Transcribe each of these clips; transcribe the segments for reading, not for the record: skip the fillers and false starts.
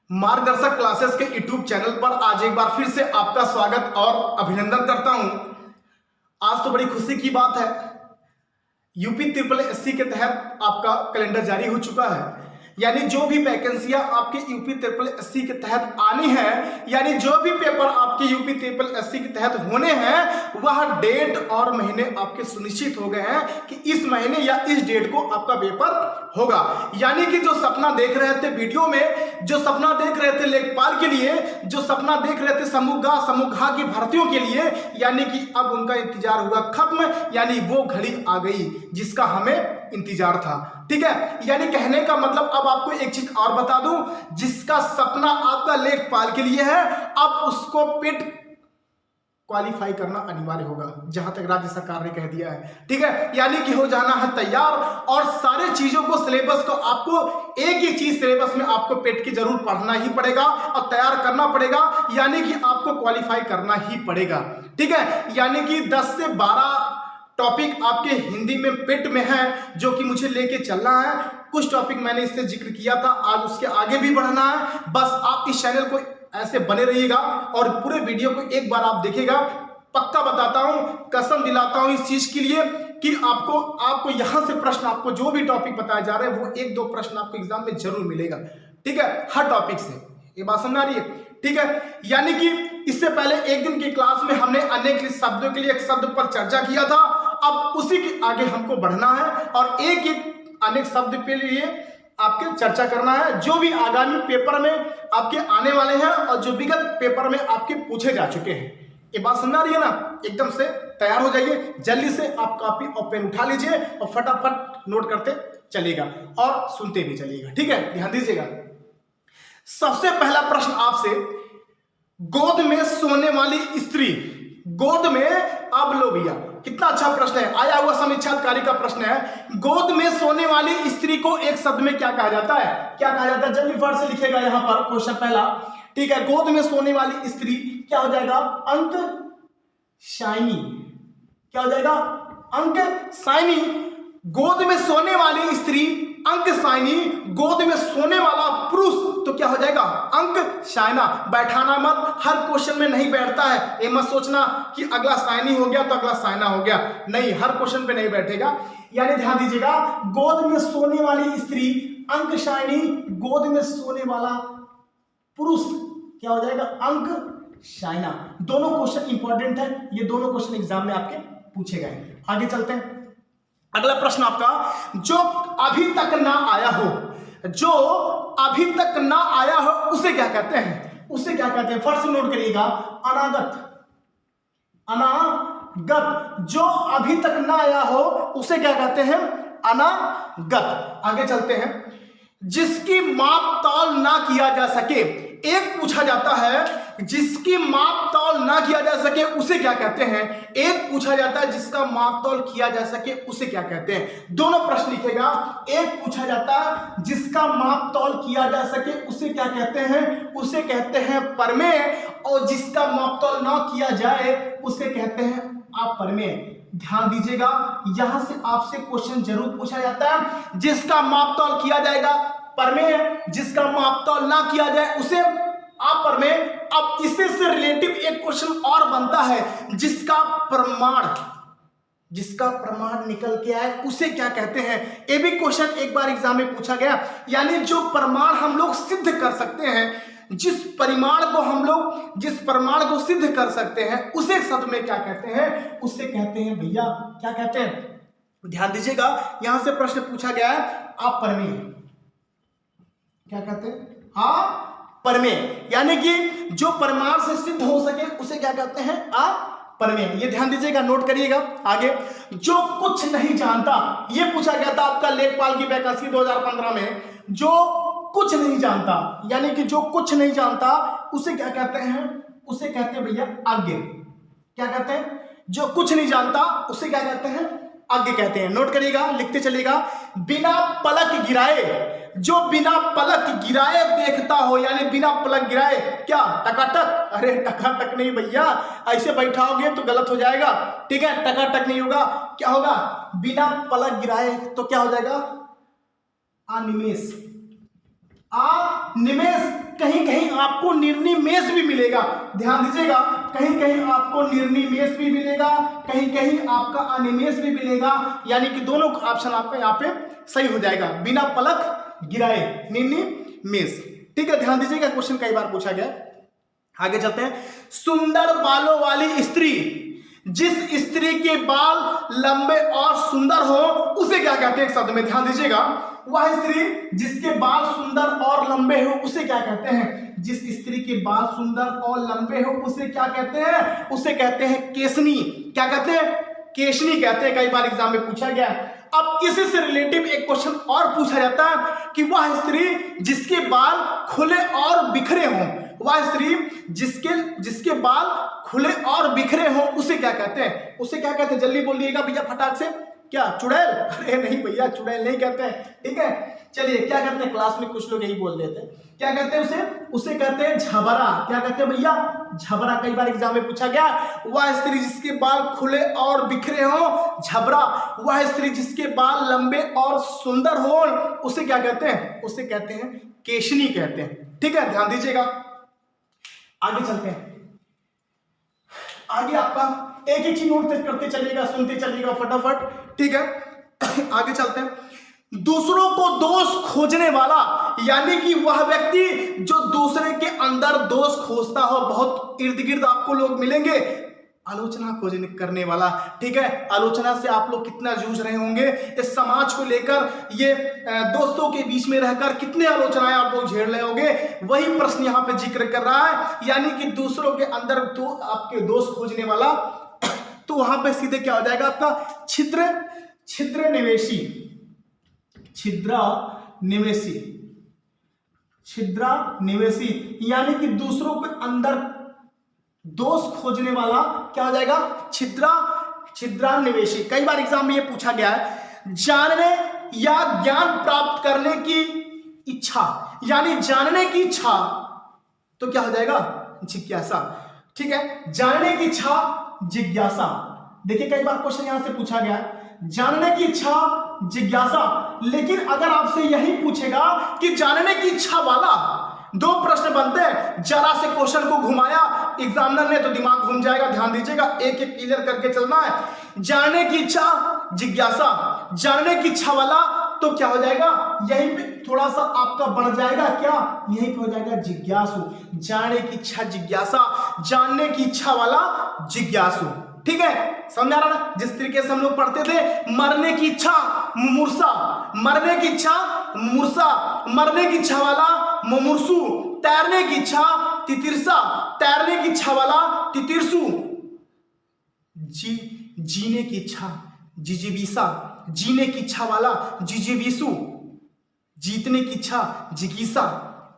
मार्गदर्शक क्लासेस के YouTube channel पर आज एक बार फिर से आपका स्वागत और अभिनंदन करता हूं। आज तो बड़ी खुशी की बात है, यूपी ट्रिपल एससी के तहत आपका कैलेंडर जारी हो चुका है। यानी जो भी वैकेंसियां आपके यूपी ट्रिपल एससी के तहत आनी है, यानी जो भी पेपर आपके यूपी ट्रिपल एससी के तहत होने हैं, वह डेट और महीने आपके सुनिश्चित हो गए हैं कि इस महीने या इस डेट को आपका पेपर होगा। यानी कि जो सपना देख रहे थे वीडियो में, जो सपना देख रहे थे लेखपाल के लिए, जो सपना देख रहे थे समूह घ की भर्तियों के लिए, यानी कि अब उनका इंतजार हुआ खत्म। यानी वो घड़ी आ गई जिसका हमें इंतजार था। ठीक है, यानी कहने का मतलब अब आपको एक चीज और बता दूं, जिसका सपना आपका लेखपाल के लिए है, अब उसको पेट क्वालिफाई करना अनिवार्य होगा, जहां तक राज्य सरकार ने कह दिया है। ठीक है, यानी कि हो जाना है तैयार और सारे चीजों को सिलेबस को आपको एक ही चीज सिलेबस में आपको पेट की जरूर पढ़ना ही पड़ेगा और तैयार करना पड़ेगा, यानी कि आपको क्वालिफाई करना ही पड़ेगा। ठीक है, यानी कि 10 से 12 टॉपिक आपके हिंदी में पेट में है, जो कि मुझे लेके चलना है। कुछ टॉपिक मैंने इससे जिक्र किया था, आज उसके आगे भी बढ़ना है। बस आप इस चैनल को ऐसे बने रहिएगा और पूरे वीडियो को एक बार आप देखिएगा। पक्का बताता हूं, कसम दिलाता हूं इस चीज के लिए कि आपको यहां से प्रश्न, आपको जो भी टॉपिक बताए जा रहे हैं वो 1-2 प्रश्न आपको एग्जाम में जरूर मिलेगा। ठीक है, हर टॉपिक से। ये बात समझ आ रही है? ठीक है, यानी कि इससे पहले एक दिन की क्लास में हमने अनेक शब्दों के लिए एक शब्द पर चर्चा किया था। अब उसी के आगे हमको बढ़ना है और एक एक अनेक शब्द के लिए आपके चर्चा करना है, जो भी आगामी पेपर में आपके आने वाले हैं और जो विगत पेपर में आपके पूछे जा चुके हैं। ये बात समझ आ रही है ना? एकदम से तैयार हो जाइए, जल्दी से आप कॉपी और पेन उठा लीजिए और फटाफट नोट करते चलिएगा और सुनते भी चलिएगा। ठीक है, ध्यान दीजिएगा। सबसे पहला प्रश्न आपसे, गोद में सोने वाली स्त्री, गोद में, अब लो भैया कितना अच्छा प्रश्न है, आया हुआ समीक्षाधिकारी का प्रश्न है। गोद में सोने वाली स्त्री को एक शब्द में क्या कहा जाता है? क्या कहा जाता है? जल्दी फट से लिखेगा यहां पर क्वेश्चन पहला। ठीक है, गोद में सोने वाली स्त्री क्या हो जाएगा? अंक शाइनी। क्या हो जाएगा? अंक शाइनी। गोद में सोने वाली स्त्री अंक शाइनी, गोद में सोने वाला पुरुष तो क्या हो जाएगा? अंक शाइना। बैठाना मत, हर क्वेश्चन में नहीं बैठता है। ये मत सोचना कि अगला शाइनी हो गया तो अगला शाइना हो गया, नहीं, हर क्वेश्चन पे नहीं बैठेगा। यानी ध्यान दीजिएगा, गोद में सोने वाली स्त्री अंक शाइनी, गोद में सोने वाला पुरुष क्या हो जाएगा? अंक शाइना। दोनों क्वेश्चन इंपॉर्टेंट है, ये दोनों क्वेश्चन एग्जाम में आपके पूछे गए। आगे चलते हैं। अगला प्रश्न आपका, जो अभी तक ना आया हो, जो अभी तक ना आया हो उसे क्या कहते हैं? उसे क्या कहते हैं? फर्स्ट नोट करिएगा, अनागत। अनागत, जो अभी तक ना आया हो उसे क्या कहते हैं? अनागत। आगे चलते हैं। जिसकी माप तौल ना किया जा सके, एक पूछा जाता है जिसकी माप तौल ना किया जा सके उसे क्या कहते हैं, एक पूछा जाता है जिसका माप तौल किया जा सके उसे क्या कहते हैं। दोनों प्रश्न लिखेगा, एक पूछा जाता है जिसका माप तौल किया जा सके उसे क्या कहते हैं, उसे कहते हैं परमेय, और जिसका माप तौल ना किया जाए उसे कहते हैं अपरमेय। ध्यान दीजिएगा, यहां से आपसे क्वेश्चन जरूर पूछा जाता है। जिसका माप तौल किया जाएगा परमेय, जिसका माप तौल ना किया जाए उसे अपरमेय। अब इसे से रिलेटिव एक क्वेश्चन और बनता है, जिसका प्रमाण निकल के आए उसे क्या कहते हैं। ये भी क्वेश्चन एक बार एग्जाम में पूछा गया। यानी जो प्रमाण हम लोग सिद्ध कर सकते हैं, जिस प्रमाण को सिद्ध कर सकते हैं उसे शब्द में क्या कहते हैं? उसे कहते हैं भैया, क्या कहते हैं? ध्यान दीजिएगा, यहां से प्रश्न पूछा गया है, अपरमेय। क्या कहते हैं? अपरमेय। यानी कि जो प्रमाण से सिद्ध हो सके उसे क्या कहते हैं? अपरमेय। ये ध्यान दीजिएगा, नोट करिएगा। आगे, जो कुछ नहीं जानता, ये पूछा गया था आपका लेखपाल की वैकेंसी 2015 में। जो कुछ नहीं जानता, यानी कि जो कुछ नहीं जानता उसे क्या कहते हैं? उसे कहते हैं भैया अज्ञ। क्या कहते हैं? जो कुछ नहीं जानता उसे क्या कहते हैं? अज्ञ कहते हैं। नोट करिएगा, लिखते चलिएगा। बिना पलक गिराए, जो बिना पलक गिराए देखता हो, यानी बिना पलक गिराए क्या? टकाटक? अरे टकाटक नहीं भैया, ऐसे बैठाओगे तो गलत हो जाएगा। ठीक है, टकाटक नहीं होगा, क्या होगा? बिना पलक गिराए तो क्या हो जाएगा? अनिमेष। अनिमेष कहीं कहीं आपको निर्निमेष भी मिलेगा। ध्यान दीजिएगा, कहीं कहीं आपको निर्निमेष भी मिलेगा, कहीं कहीं आपका अनिमेष भी मिलेगा, यानी कि दोनों ऑप्शन आपका यहाँ पे सही हो जाएगा, बिना पलक गिराए निर्निमेष। ठीक है, ध्यान दीजिएगा, क्वेश्चन कई बार पूछा गया। आगे चलते हैं। सुंदर बालों वाली स्त्री, जिस स्त्री के बाल लंबे और सुंदर हो उसे क्या कहते हैं? एक शब्द में ध्यान दीजिएगा, वह स्त्री जिसके बाल सुंदर और लंबे हो उसे क्या कहते हैं? जिस स्त्री के बाल सुंदर और लंबे हो उसे क्या कहते हैं? उसे कहते हैं केशनी। क्या कहते हैं? केशनी कहते हैं। कई बार एग्जाम में पूछा गया। अब इसी से रिलेटिव एक क्वेश्चन और पूछा जाता है कि वह स्त्री जिसके बाल खुले और बिखरे हों, वह स्त्री जिसके बाल खुले और बिखरे हो उसे क्या कहते हैं? उसे क्या कहते हैं? जल्दी बोलिएगा भैया फटाक से। क्या? चुड़ैल? अरे नहीं भैया, चुड़ैल नहीं कहते हैं। ठीक है, चलिए क्या कहते हैं? क्लास में कुछ लोग यही बोल देते हैं। क्या कहते हैं उसे? उसे कहते हैं झबरा। क्या कहते हैं भैया? झबरा। कई बार एग्जाम में पूछा गया। वह स्त्री जिसके बाल खुले और बिखरे हो, झबरा। वह स्त्री जिसके बाल लंबे और सुंदर हो उसे क्या कहते हैं? उसे कहते हैं केशनी कहते हैं। ठीक है, ध्यान दीजिएगा। आगे चलते हैं। आगे आपका एक एक चीज नोट करते चलिएगा, सुनते चलिएगा फटाफट। ठीक है, आगे चलते हैं। दूसरों को दोष खोजने वाला, यानी कि वह व्यक्ति जो दूसरे के अंदर दोष खोजता हो। बहुत इर्द गिर्द आपको लोग मिलेंगे आलोचना खोजने करने वाला। ठीक है, आलोचना से आप लोग कितना जूझ रहे होंगे इस समाज को लेकर, ये दोस्तों के बीच में रहकर कितने आलोचनाएं आप लोग झेल रहे होंगे। वही प्रश्न यहाँ पे जिक्र कर रहा है, यानी कि दूसरों के अंदर तो आपके दोष खोजने वाला। तो वहां पे सीधे क्या हो जाएगा आपका? छिद्र निवेशी। छिद्र निवेशी, यानी कि दूसरों के अंदर दोष खोजने वाला क्या हो जाएगा? छिद्रा निवेशी। कई बार एग्जाम में ये पूछा गया है, जानने या ज्ञान प्राप्त करने की इच्छा, यानी जानने की इच्छा तो क्या हो जाएगा? जिज्ञासा। ठीक है, जानने की इच्छा जिज्ञासा। देखिए कई बार क्वेश्चन यहां से पूछा गया है, जानने की इच्छा जिज्ञासा, लेकिन अगर आपसे यही पूछेगा कि जानने की इच्छा वाला, दो प्रश्न बनते हैं, जरा से क्वेश्चन को घुमाया एग्जामिनर ने तो दिमाग घूम जाएगा। ध्यान दीजिएगा, एक एक क्लियर करके चलना है। जानने की इच्छा जिज्ञासा, जानने की इच्छा वाला तो क्या हो जाएगा? यहीं पे थोड़ा सा आपका बढ़ जाएगा, क्या यहीं पे हो जाएगा? जिज्ञासु। जानने की इच्छा जिज्ञासा, जानने की इच्छा वाला जिज्ञासु। ठीक है, समझा रहा ना? जिस तरीके से हम लोग पढ़ते थे, मरने की इच्छा मुमूर्षा, मरने की इच्छा मुमूर्षा, मरने की इच्छा वाला मुमूर्षु, तैरने की इच्छा तितिर्षा, तैरने की इच्छा वाला तितिर्षु, जीने की इच्छा जिजीविषा, जीने की इच्छा वाला जिजीविषु, जीतने की इच्छा जिगीषा।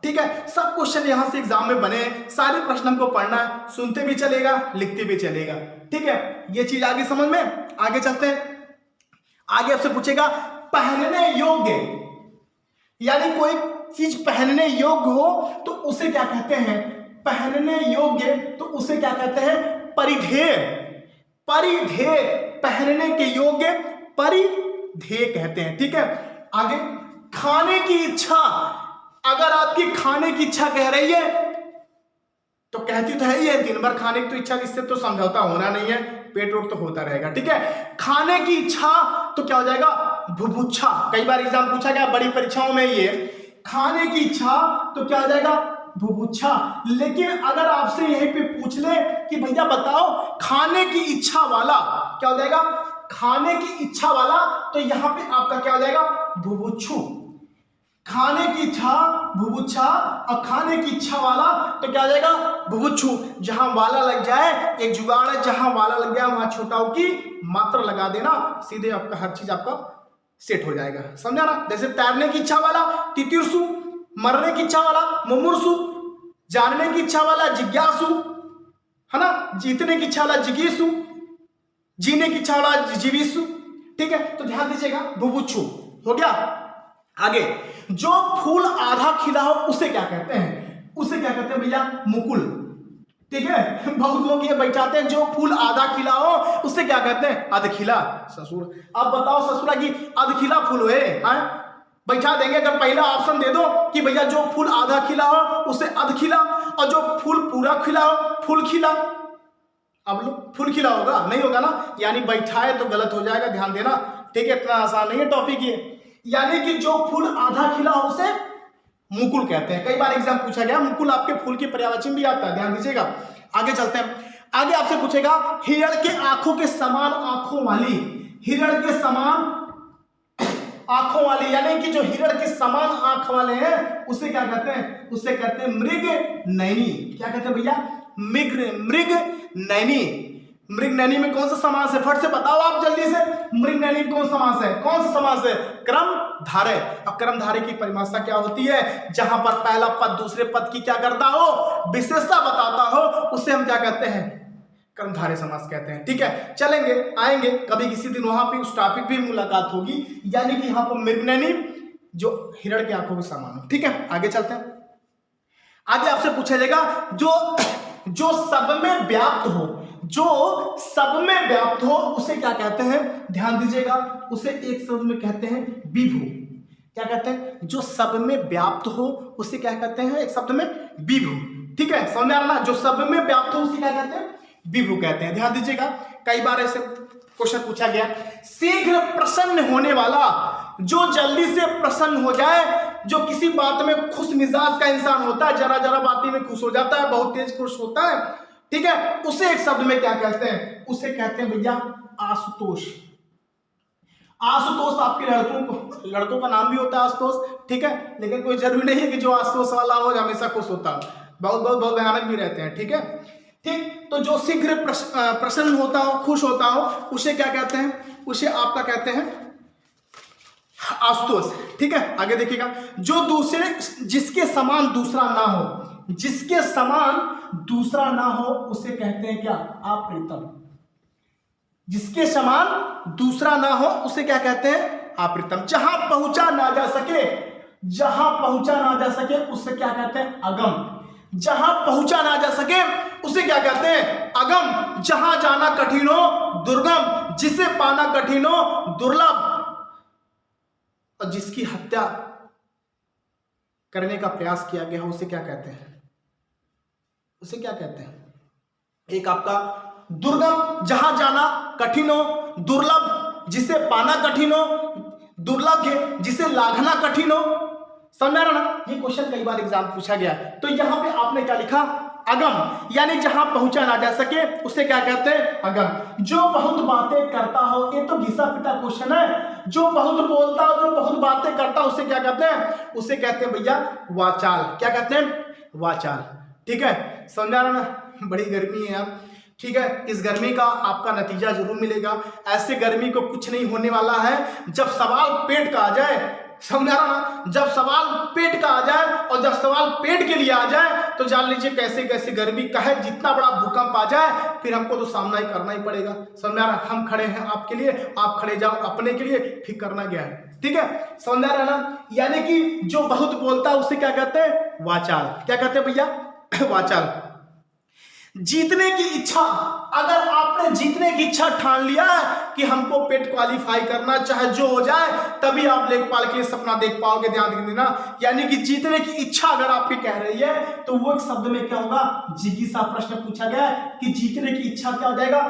ठीक है, सब क्वेश्चन यहां से एग्जाम में बने, सारे प्रश्न हमको पढ़ना है, सुनते भी चलेगा लिखते भी चलेगा। ठीक है, ये चीज आगे समझ में। आगे चलते हैं। आगे आपसे पूछेगा पहनने योग्य, यानी कोई चीज पहनने योग्य हो तो उसे क्या कहते हैं? पहनने योग्य तो उसे क्या कहते हैं? परिधेय। परिधेय, पहनने के योग्य परिधेय कहते हैं। ठीक है, आगे खाने की इच्छा, अगर आपकी खाने की इच्छा कह रही है तो कहती तो है ही है, दिन भर खाने की तो इच्छा, इससे तो समझौता होना नहीं है, पेट वोट तो होता रहेगा। ठीक है, खाने की इच्छा तो क्या हो जाएगा? बुभुक्षा। कई बार एग्जाम पूछा गया बड़ी परीक्षाओं में, ये खाने की इच्छा तो क्या हो जाएगा? बुभुक्षा। लेकिन अगर आपसे यहीं पे पूछ ले कि भैया बताओ खाने की इच्छा वाला, क्या हो जाएगा? खाने की इच्छा वाला, तो यहां पे आपका क्या हो जाएगा? बुभुक्षु। खाने की इच्छा बुभुक्षा और खाने की इच्छा वाला तो क्या हो जाएगा? बुभुक्षु। जहां वाला लग जाए, एक जुगाड़ है, जहां वाला लग गया वहां छोटाओं की मात्रा लगा देना, सीधे आपका हर चीज आपका सेट हो जाएगा। समझा ना? जैसे तैरने की इच्छा वाला तितिर्षु, मरने की इच्छा वाला मुमुर्षु, जानने की इच्छा वाला जिज्ञासु, है ना? जीतने की इच्छा वाला जिगीषु, जीने की इच्छा वाला जिजीविषु। ठीक है, तो ध्यान दीजिएगा, बुभुक्षु हो गया। आगे, जो फूल आधा खिला हो उसे क्या कहते हैं? उसे क्या कहते हैं भैया? मुकुल। ठीक है, बहुत लोग ये बैठाते हैं जो फूल आधा खिला हो उसे क्या कहते हैं? अधखिला। ससुर, अब बताओ ससुरा की अधखिला फूल हुए, बैठा देंगे। अगर पहला ऑप्शन दे दो कि भैया जो फूल आधा खिला हो उसे अध खिला, और जो फूल पूरा खिला हो फूल खिला। अब लो फूल खिला होगा, नहीं होगा ना, यानी बैठाए तो गलत हो जाएगा, ध्यान देना, ठीक है। इतना आसान नहीं है टॉपिक ये। यानी कि जो फूल आधा खिला हो उसे मुकुल कहते हैं। कई बार एग्जाम पूछा गया, मुकुल आपके फूल की पर्यायवाची भी आता है, ध्यान दीजिएगा। आगे चलते हैं, आगे आपसे पूछेगा हिरण के आंखों के समान आंखों वाली, हिरण के समान आंखों वाली, यानी कि जो हिरण के समान आंख वाले हैं उसे क्या कहते हैं, उसे कहते हैं मृग नैनी। क्या कहते हैं भैया, मृग नैनी। मृग नैनी में कौन सा समास है, फट से बताओ आप जल्दी से, मृग नैनी में कौन समास है, कौन सा समास है, क्रम धारे। अब क्रम धारे की परिभाषा क्या होती है, जहां पर पहला पद दूसरे पद की क्या करता हो, विशेषता बताता हो, उसे हम क्या कहते हैं, कर्मधारय समास कहते हैं। ठीक है, चलेंगे आएंगे कभी किसी दिन, वहां पे उस टॉपिक भी मुलाकात होगी। यानी कि यहाँ पर मृगनैनी जो हिरण की आंखों के समान हो। ठीक है, आगे चलते हैं। आगे आपसे पूछा जाएगा जो सब में व्याप्त हो, जो सब में व्याप्त हो उसे क्या कहते हैं, ध्यान दीजिएगा, उसे एक शब्द में कहते हैं विभु। क्या कहते हैं, जो सब में व्याप्त हो उसे क्या कहते हैं, एक शब्द में विभु। ठीक है, समझ आ रहा ना, जो सब में व्याप्त हो उसे क्या कहते हैं, विभु कहते हैं। ध्यान दीजिएगा, कई बार ऐसे क्वेश्चन पूछा गया, शीघ्र प्रसन्न होने वाला, जो जल्दी से प्रसन्न हो जाए, जो किसी बात में खुश मिजाज का इंसान होता है, जरा जरा बातें में खुश हो जाता है, बहुत तेज खुश होता है, ठीक है, उसे एक शब्द में क्या कहते हैं, उसे कहते हैं भैया आशुतोष। आशुतोष आपके लड़कों का नाम भी होता है आशुतोष, ठीक है, लेकिन कोई जरूरी नहीं है कि जो आशुतोष वाला हो हमेशा खुश होता है, बहुत भयानक भी रहते हैं। ठीक है, ठीक, तो जो शीघ्र प्रसन्न होता हो, खुश होता हो, उसे क्या कहते हैं, उसे आपका कहते हैं आशुतोष। ठीक है, आगे देखिएगा, जो दूसरे जिसके समान दूसरा ना हो, जिसके समान दूसरा ना हो उसे कहते हैं क्या, अप्रीतम। जिसके समान दूसरा ना हो उसे क्या कहते हैं, अप्रीतम। जहां पहुंचा ना जा सके, जहां पहुंचा ना जा सके उसे क्या कहते हैं, अगम। जहां पहुंचा ना जा सके उसे क्या कहते हैं, अगम। जहां जाना कठिन हो, दुर्गम। जिसे पाना कठिन हो, दुर्लभ। और जिसकी हत्या करने का प्रयास किया गया हो उसे क्या कहते हैं, उसे क्या कहते हैं, एक आपका दुर्गम, जहां जाना कठिन हो, दुर्लभ, जिसे पाना कठिन हो, दुर्लभ है जिसे लाघना कठिन हो। समझा रहा ना, ये क्वेश्चन कई बार एग्जाम पूछा गया। तो यहां पे आपने क्या लिखा, अगम, यानी जहां पहुंचा ना जा सके उसे क्या कहते हैं, अगम। जो बहुत बातें करता हो, ये तो घिसा पिटा क्वेश्चन है, जो बहुत बोलता हो, जो बहुत बातें करता हो उसे क्या कहते हैं, उसे कहते हैं भैया वाचाल। क्या कहते हैं, वाचाल। ठीक है, समझा रहा ना, बड़ी गर्मी है यार। ठीक है, इस गर्मी का आपका नतीजा जरूर मिलेगा। ऐसे गर्मी को कुछ नहीं होने वाला है, जब सवाल पेट का आ जाए, समझा रहा ना, जब सवाल पेट का आ जाए, और जब सवाल पेट के लिए आ जाए तो जान लीजिए कैसे कैसे गर्मी का है, जितना बड़ा भूकंप आ जाए फिर हमको तो सामना ही करना ही पड़ेगा। समझा रहा, हम खड़े हैं आपके लिए, आप खड़े जाओ अपने के लिए, फिर करना क्या है। ठीक है, समझा रहा ना, यानी कि जो बहुत बोलता है उसे क्या कहते हैं, वाचाल। क्या कहते हैं भैया, वाचाल। जीतने की इच्छा, अगर आपने जीतने की इच्छा ठान लिया कि हमको पेट क्वालिफाई करना, चाहे जो हो जाए, तभी आप लेखपाल के लिए सपना देख पाओगे। ध्यान देना, यानी कि जीतने की इच्छा अगर आपकी कह रही है तो वो एक शब्द में क्या होगा, जिज्ञासा। प्रश्न पूछा गया है कि जीतने की इच्छा क्या हो जाएगा,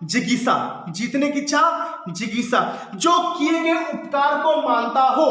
जिज्ञासा। जीतने की इच्छा, जिज्ञासा। जो किए गए उपकार को मानता हो,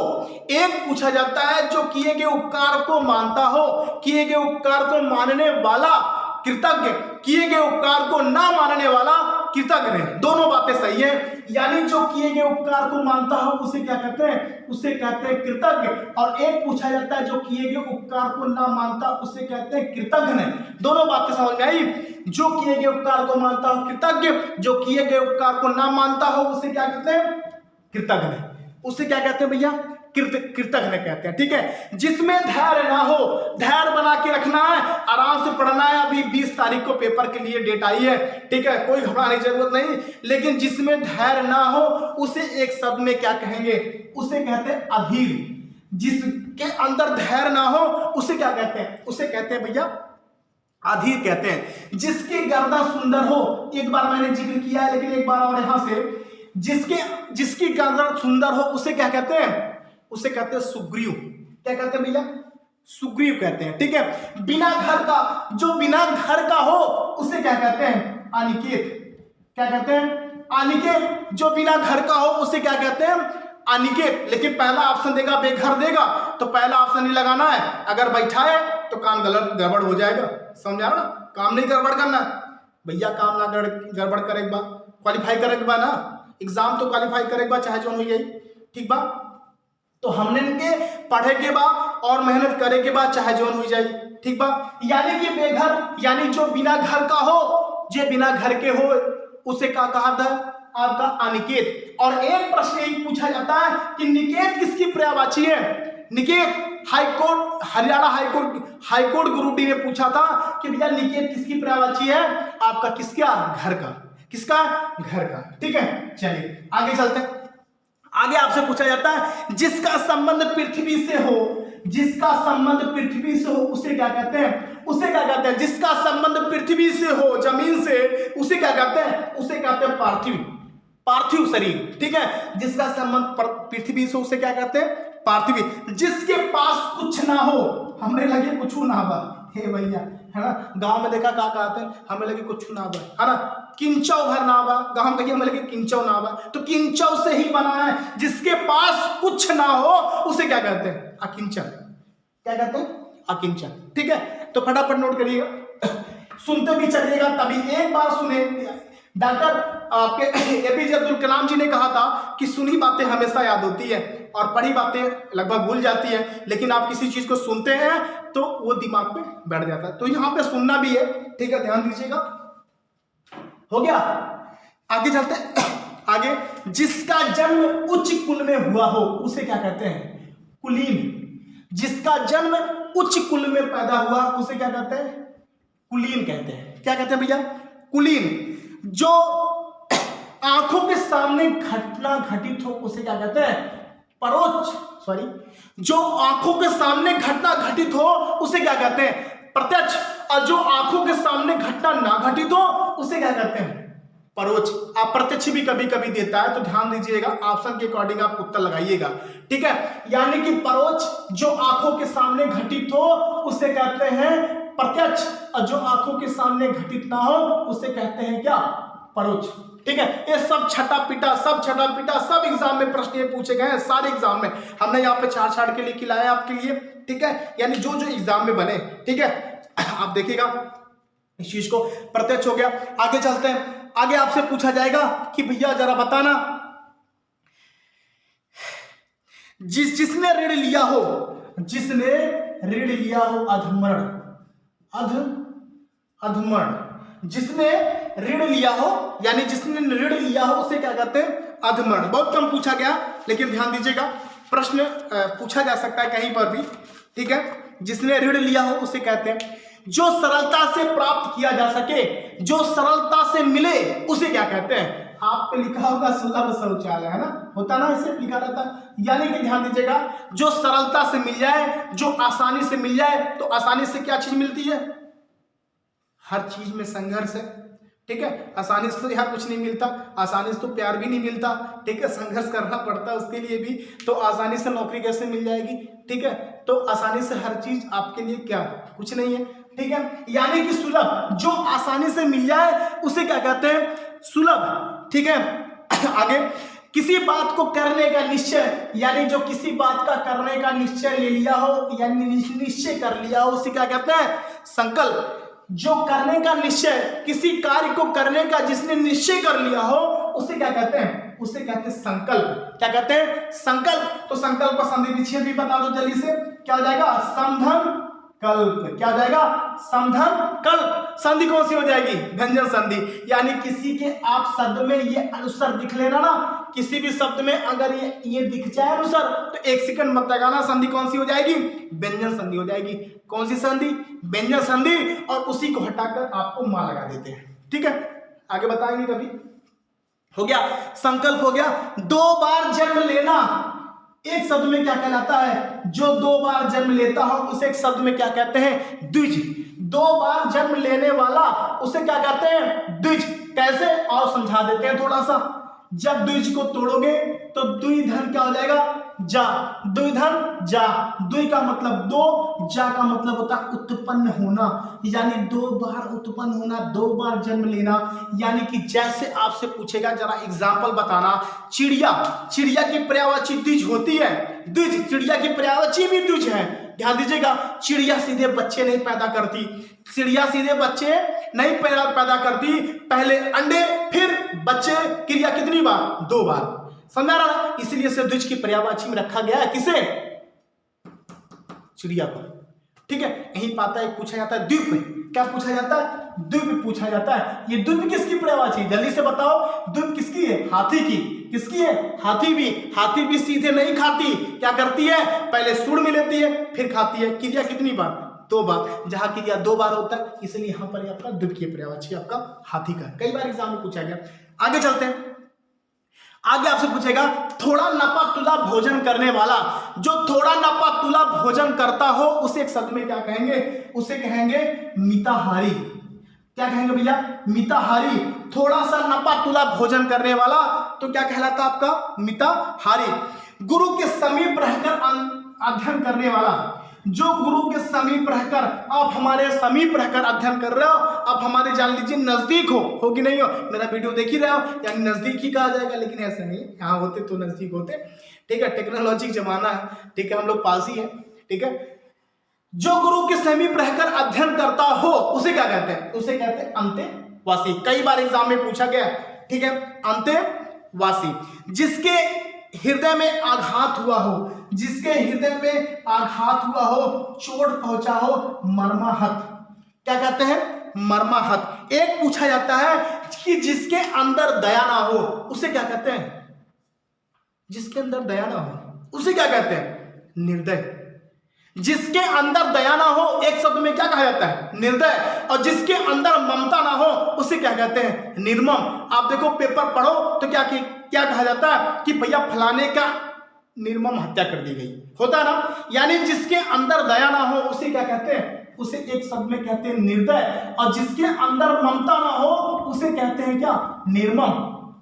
एक पूछा जाता है जो किए गए उपकार को मानता हो, किए गए उपकार को मानने वाला कृतज्ञ, किए गए उपकार को ना मानने वाला कृतज्ञ है। दोनों बातें सही है, यानी जो किए गए उपकार को मानता हो उसे क्या कहते हैं, उसे कहते हैं कृतज्ञ। और एक पूछा जाता है जो किए गए उपकार को ना मानता उसे कहते हैं कृतज्ञ है। दोनों बातें समझ में आई, जो किए गए उपकार को मानता हो कृतज्ञ, जो किए गए उपकार को ना मानता हो उसे क्या कहते हैं, कृतज्ञ। उसे क्या कहते हैं भैया, कृतज्ञ कहते हैं। ठीक है, जिसमें धैर्य ना हो, धैर्य बना के रखना है, आराम से पढ़ना है। अभी 20 तारीख को पेपर के लिए डेट आई है, ठीक है, कोई घबराने की जरूरत नहीं। लेकिन जिसमें धैर्य ना हो उसे एक शब्द में क्या कहेंगे, उसे कहते हैं अधीर। जिसके अंदर धैर्य ना हो उसे क्या कहते हैं, उसे कहते हैं भैया अधीर कहते हैं। जिसकी गर्दन सुंदर हो, एक बार मैंने जिक्र किया है लेकिन एक बार और यहां से, जिसकी गर्दन सुंदर हो उसे क्या कहते हैं, उसे कहते हैं सुग्रीव। क्या कहते हैं भैया? सुग्रीव कहते हैं। ठीक है। बिना घर का, जो बिना घर का हो उसे क्या कहते हैं? अनिकेत। क्या कहते हैं? अनिकेत। जो बिना घर का हो उसे क्या कहते हैं? अनिकेत। लेकिन पहला ऑप्शन देगा बेघर देगा, तो पहला ऑप्शन नहीं लगाना है। अगर बैठा है तो काम गलत गड़बड़ हो जाएगा। समझा ना? काम नहीं गड़बड़ करना है भैया, काम ना गड़बड़ करे एक बार, क्वालिफाई करे एक बार ना, एग्जाम तो क्वालिफाई करे एक बार चाहे जो हो जाए। ठीक बा? तो हमने इनके पढ़े के बाद और मेहनत करे के बाद चाहे जो हो जाए। ठीक बा? यानी कि बेघर यानी जो बिना घर का हो, जो बिना घर के हो उसे क्या कहा था? आपका अनिकेत। और एक प्रश्न यही पूछा जाता है कि निकेत किसकी पर्यायवाची है? निकेत high court, Haryana high court group D ने पूछा था कि भैया निकेत किसकी पर्यायवाची है? आपका किसका? घर का। किसका? घर का। ठीक है। चलिए आगे चलते हैं। आगे आपसे पूछा जाता है जिसका संबंध पृथ्वी से हो, जिसका संबंध पृथ्वी से हो उसे क्या कहते हैं? उसे क्या कहते हैं? जिसका संबंध पृथ्वी से हो, जमीन से, उसे क्या कहते हैं? उसे कहते हैं पार्थिव, पार्थिव शरीर। ठीक है। जिसका संबंध पृथ्वी से उसे क्या कहते हैं? पार्थिव। जिसके पास कुछ ना हो, हमने लगे कुछ ना बा, हे भैया, है ना? गांव में देखा क्या कहते हैं? हमें लगे कुछ ना बा, है ना? किंचव भर ना बा, गांव कहिए हमें लगे किंचव ना बा, तो किंचव से ही बना है। जिसके पास कुछ ना हो उसे क्या कहते हैं? अकिंचन। क्या कहते हैं? अकिंचन। ठीक है। तो फटाफट नोट करिएगा, सुनते भी चलिएगा, तभी एक बार सुने। डॉक्टर आपके एपीजे अब्दुल कलाम जी ने कहा था कि सुनी बातें हमेशा याद होती है और पढ़ी बातें लगभग भूल जाती है, लेकिन आप किसी चीज को सुनते हैं तो वो दिमाग में बैठ जाता है। तो यहाँ पे सुनना भी है। ठीक है, ध्यान दीजिएगा। हो गया? आगे चलते हैं। आगे, जिसका जन्म उच्च कुल में हुआ हो उसे क्या कहते हैं? कुलीन। जिसका जन्म उच्च कुल में पैदा हुआ उसे क्या कहते हैं? कुलीन कहते हैं। क्या कहते हैं भैया? कुलीन। जो आंखों के सामने घटना घटित हो उसे क्या कहते हैं? परोक्ष। जो आंखों के सामने घटना घटित हो उसे क्या कहते हैं? प्रत्यक्ष। और जो आंखों के सामने घटना ना घटित हो उसे क्या कहते हैं? परोक्ष। अप्रत्यक्ष भी कभी कभी देता है, तो ध्यान दीजिएगा, ऑप्शन के अकॉर्डिंग आप उत्तर लगाइएगा। ठीक है। यानी कि परोक्ष जो आंखों के सामने घटित हो उसे कहते हैं प्रत्यक्ष, और जो आंखों के सामने घटित ना हो उसे कहते हैं क्या? परोक्ष। ठीक है। ये सब छटा पिटा सब एग्जाम में प्रश्न ये पूछे गए हैं, सारे एग्जाम में। हमने यहाँ पे छाड़ के लिए खिलाए आपके लिए। ठीक है। यानी जो जो एग्जाम में बने, ठीक है, आप देखिएगा इस चीज को। प्रत्यक्ष हो गया। आगे चलते हैं। आगे आपसे पूछा जाएगा कि भैया जरा बताना, जिसने ऋण लिया हो, जिसने ऋण लिया हो, अधमर्ण, अधमर्ण। जिसने ऋण लिया हो यानी जिसने ऋण लिया हो उसे क्या कहते हैं? अधमर्ण। बहुत कम पूछा गया, लेकिन ध्यान दीजिएगा, प्रश्न पूछा जा सकता है कहीं पर भी। ठीक है। जिसने ऋण लिया हो उसे कहते हैं जो सरलता से प्राप्त किया जा सके, जो सरलता से मिले उसे क्या कहते हैं? आप पे लिखा होगा सुलभ शौचालय, है ना? होता ना, इसे लिखा रहता है। यानी कि ध्यान दीजिएगा, जो सरलता से मिल जाए, जो आसानी से मिल जाए। तो आसानी से क्या चीज मिलती है? हर चीज में संघर्ष है। ठीक है। आसानी से तो यहाँ कुछ नहीं मिलता, आसानी से तो प्यार भी नहीं मिलता। ठीक है। संघर्ष करना पड़ता है उसके लिए भी। तो आसानी से नौकरी कैसे मिल जाएगी? ठीक है। तो आसानी से हर चीज आपके लिए क्या? कुछ नहीं है। ठीक है। यानी कि सुलभ, जो आसानी से मिल जाए उसे क्या कहते हैं? सुलभ। ठीक है। आगे, किसी बात को करने का निश्चय, यानी जो किसी बात का करने का निश्चय ले लिया हो यानी निश्चय कर लिया हो उसे क्या कहते हैं? संकल्प। जो करने का निश्चय, किसी कार्य को करने का जिसने निश्चय कर लिया हो उसे क्या कहते हैं? उसे कहते हैं संकल्प। क्या कहते हैं? संकल्प। तो संकल्प का संधि विच्छेद भी बता दो जल्दी से। क्या हो जाएगा? समधन कल्प। क्या हो जाएगा? समधन कल्प। संधि कौन सी हो जाएगी? व्यंजन संधि। यानी किसी के आप शब्द में ये अनुस्वर दिख लेना ना, किसी भी शब्द में अगर ये दिख जाए अनुस्वर तो 1 सेकंड मत लगाना, संधि कौन सी हो जाएगी? व्यंजन संधि हो जाएगी। कौन सी संधि? व्यंजन संधि। और उसी को हटाकर आपको मां लगा देते हैं। ठीक है। आगे बताएंगे कभी। हो गया, संकल्प हो गया। 2 बार जन्म लेना एक शब्द में क्या कहलाता है? जो 2 बार जन्म लेता हो उसे एक शब्द में क्या कहते हैं? द्विज। 2 बार जन्म लेने वाला उसे क्या कहते हैं? द्विज। कैसे? और समझा देते हैं थोड़ा सा। जब द्विज को तोड़ोगे तो द्विधन क्या हो जाएगा, जा, द्विधन जा, द्वि का मतलब दो, जा का मतलब होता है उत्पन्न होना, यानी दो बार उत्पन्न होना, दो बार जन्म लेना। यानी कि जैसे आपसे पूछेगा, जरा एग्जांपल बताना, चिड़िया, चिड़िया की पर्यायवाची द्विज होती है, द्विज, चिड़िया की पर्यायवाची भी द्विज है। ध्यान दीजिएगा, चिड़िया सीधे बच्चे नहीं पैदा करती, चिड़िया सीधे बच्चे नहीं पैदा करती, पहले अंडे फिर बच्चे, क्रिया कितनी बार, दो बार, समझा रहा, इसलिए इसे द्विज की पर्यायवाची में रखा गया है, किसे, चिड़िया को। ठीक है, यही पाता है पूछा जाता है द्वीप में, क्या पूछा जाता है, द्वीप पूछा जाता है। ये द्वीप किसकी पर्यायवाची, जल्दी से बताओ, द्वीप किसकी है, हाथी की, किसकी है, हाथी भी, हाथी भी सीधे नहीं खाती, क्या करती है, पहले सूंड में लेती है फिर खाती है, क्रिया कितनी बार, दो बार, जहां क्रिया दो बार होता है इसलिए यहां पर आपका द्वीप की पर्यायवाची आपका हाथी का, कई बार एग्जाम में पूछा गया। आगे चलते हैं, आगे आपसे पूछेगा, थोड़ा नपा तुला भोजन करने वाला, जो थोड़ा नपा तुला भोजन करता हो उसे एक शब्द में क्या कहेंगे, उसे कहेंगे मिताहारी। क्या कहेंगे भैया, मिताहारी। थोड़ा सा नपा तुला भोजन करने वाला तो क्या कहलाता आपका, मिताहारी। गुरु के समीप रहकर अध्ययन करने वाला, जो गुरु के समीप रहकर, आप हमारे समीप रहकर अध्ययन कर रहे हो, आप हमारे जान लीजिए नजदीक हो कि नहीं हो, मेरा वीडियो देख ही रहे हो, यानी नजदीक ही कहा जाएगा, लेकिन ऐसा नहीं, यहाँ होते तो नजदीक होते। ठीक है, टेक्नोलॉजी जमाना है, ठीक है, हम लोग पास ही है। ठीक है, जो गुरु के समीप रहकर अध्ययन करता हो उसे क्या कहते हैं, उसे कहते हैं अंतेवासी। कई बार एग्जाम में पूछा गया। ठीक है, अंतेवासी। जिसके हृदय में आघात हुआ हो, जिसके हृदय में आघात हुआ हो, चोट पहुंचा हो, मर्माहत। क्या कहते हैं, मर्माहत। एक पूछा जाता है कि जिसके अंदर दया ना हो उसे क्या कहते हैं, जिसके अंदर दया ना हो उसे क्या कहते हैं, निर्दय। जिसके अंदर दया ना हो एक शब्द में क्या कहा जाता है, निर्दय। और जिसके अंदर ममता ना हो उसे क्या कहते हैं, निर्मम। आप देखो पेपर पढ़ो तो क्या कहा जाता है कि भैया फलाने का निर्मम हत्या कर दी गई, होता है ना। यानी जिसके अंदर दया ना हो उसे क्या कहते हैं, उसे एक शब्द में कहते हैं निर्दय। और जिसके अंदर ममता ना हो उसे कहते हैं क्या, निर्मम।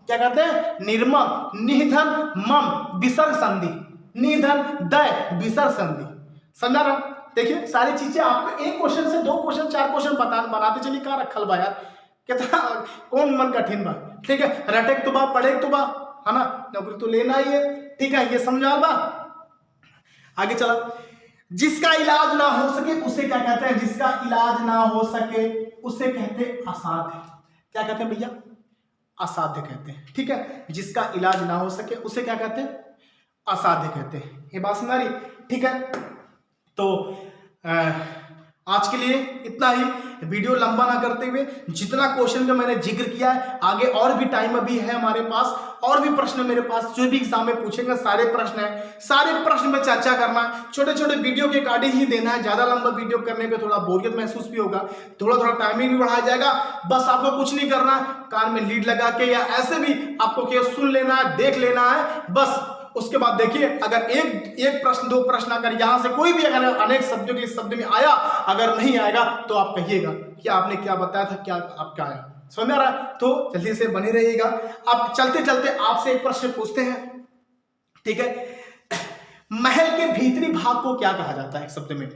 क्या कहते हैं, निर्मम। निधन मम विसर्ग संधि, निधन दय विसर्ग संधि, समझा रहा। देखिए सारी चीजें आपको एक क्वेश्चन से 2 क्वेश्चन 4 क्वेश्चन बनाते चलिए, कहाँ रखल बा यार, कितना कौन मन कठिन बा। ठीक है, रटे तो बा, पढ़े तो बा, है ना, नौकरी तो लेना ही है। ठीक है, ये समझा बा। आगे चला, जिसका इलाज ना हो सके उसे क्या कहते हैं, जिसका इलाज ना हो सके उसे कहते हैं असाध्य। क्या कहते हैं भैया, असाध्य कहते हैं। ठीक है, जिसका इलाज ना हो सके उसे क्या कहते हैं, असाध्य कहते हैं। ये बात समझ आ रही। ठीक है, तो आज के लिए इतना ही, वीडियो लंबा ना करते हुए जितना क्वेश्चन का मैंने जिक्र किया है, आगे और भी टाइम अभी है हमारे पास, और भी प्रश्न मेरे पास जो भी एग्जाम में पूछेंगे सारे प्रश्न हैं, सारे प्रश्न में चर्चा करना, छोटे छोटे वीडियो के अकॉर्डिंग ही देना है। ज्यादा लंबा वीडियो करने पे थोड़ा बोरियत महसूस भी होगा, थोड़ा टाइमिंग भी बढ़ाया जाएगा। बस आपको कुछ नहीं करना है, कान में लीड लगा के या ऐसे भी आपको केवल सुन लेना है, देख लेना है बस। उसके बाद देखिए, अगर एक प्रश्न 2 प्रश्न अगर यहां से कोई भी अगर अनेक शब्दों के शब्द में आया, अगर नहीं आएगा तो आप कहिएगा कि आपने क्या बताया था, क्या आपका आया, समझ आ रहा है। तो जल्दी से बने रहिएगा। अब चलते चलते आपसे एक प्रश्न पूछते हैं। ठीक है, महल के भीतरी भाग को क्या कहा जाता है, एक शब्द में,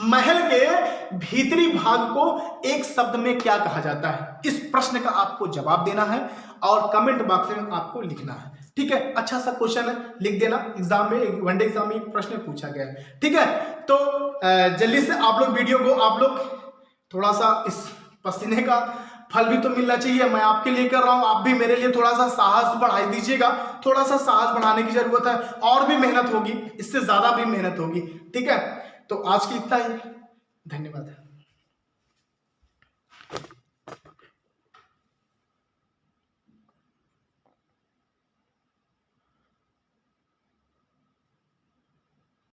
महल के भीतरी भाग को एक शब्द में क्या कहा जाता है, इस प्रश्न का आपको जवाब देना है और कमेंट बॉक्स में आपको लिखना है। ठीक है, अच्छा सा क्वेश्चन है, लिख देना। एग्जाम में, वनडे एग्जाम में एक प्रश्न पूछा गया है। ठीक है, तो जल्दी से आप लोग वीडियो को, आप लोग थोड़ा सा इस पसीने का फल भी तो मिलना चाहिए, मैं आपके लिए कर रहा हूं, आप भी मेरे लिए थोड़ा सा साहस बढ़ा दीजिएगा। थोड़ा सा साहस बढ़ाने की जरूरत है, और भी मेहनत होगी, इससे ज्यादा भी मेहनत होगी। ठीक है, तो आज की इतना ही, धन्यवाद।